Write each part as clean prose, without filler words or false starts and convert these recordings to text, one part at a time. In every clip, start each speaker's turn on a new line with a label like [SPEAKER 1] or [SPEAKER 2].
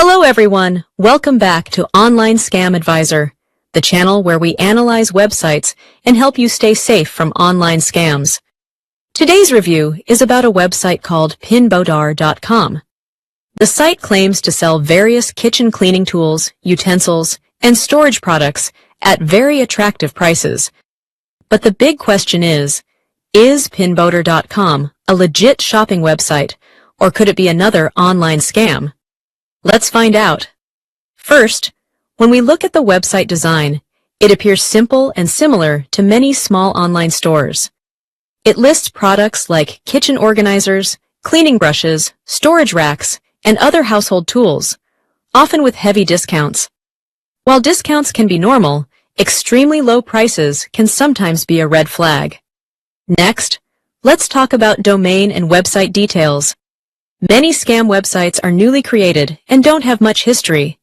[SPEAKER 1] Hello everyone, welcome back to Online Scam Advisor, the channel where we analyze websites and help you stay safe from online scams. Today's review is about a website called pinbotar.com. The site claims to sell various kitchen cleaning tools, utensils, and storage products at very attractive prices. But the big question is pinbotar.com a legit shopping website, or could it be another online scam? Let's find out. First, when we look at the website design, it appears simple and similar to many small online stores. It lists products like kitchen organizers, cleaning brushes, storage racks, and other household tools, often with heavy discounts. While discounts can be normal, extremely low prices can sometimes be a red flag. Next, let's talk about domain and website details. Many scam websites are newly created and don't have much history.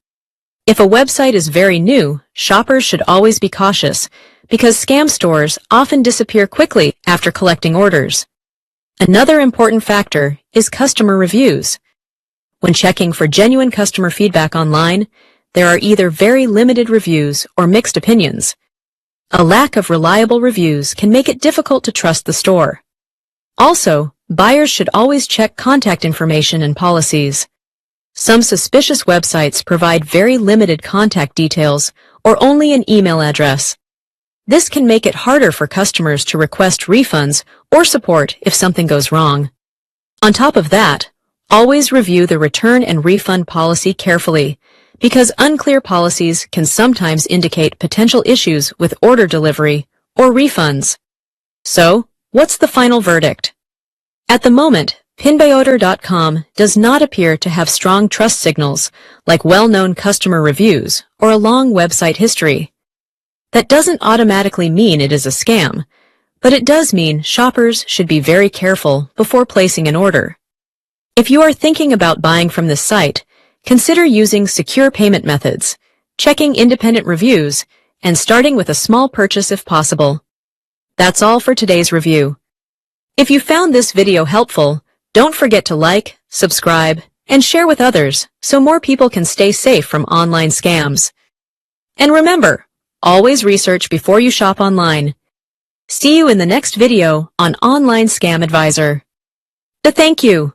[SPEAKER 1] If a website is very new, shoppers should always be cautious because scam stores often disappear quickly after collecting orders. Another important factor is customer reviews. When checking for genuine customer feedback online, there are either very limited reviews or mixed opinions. A lack of reliable reviews can make it difficult to trust the store. Also, buyers should always check contact information and policies. Some suspicious websites provide very limited contact details or only an email address. This can make it harder for customers to request refunds or support if something goes wrong. On top of that, always review the return and refund policy carefully, because unclear policies can sometimes indicate potential issues with order delivery or refunds. So, what's the final verdict? At the moment, pinbotar.com does not appear to have strong trust signals like well-known customer reviews or a long website history. That doesn't automatically mean it is a scam, but it does mean shoppers should be very careful before placing an order. If you are thinking about buying from this site, consider using secure payment methods, checking independent reviews, and starting with a small purchase if possible. That's all for today's review. If you found this video helpful, don't forget to like, subscribe, and share with others so more people can stay safe from online scams. And remember, always research before you shop online. See you in the next video on Online Scam Advisor. Thank you.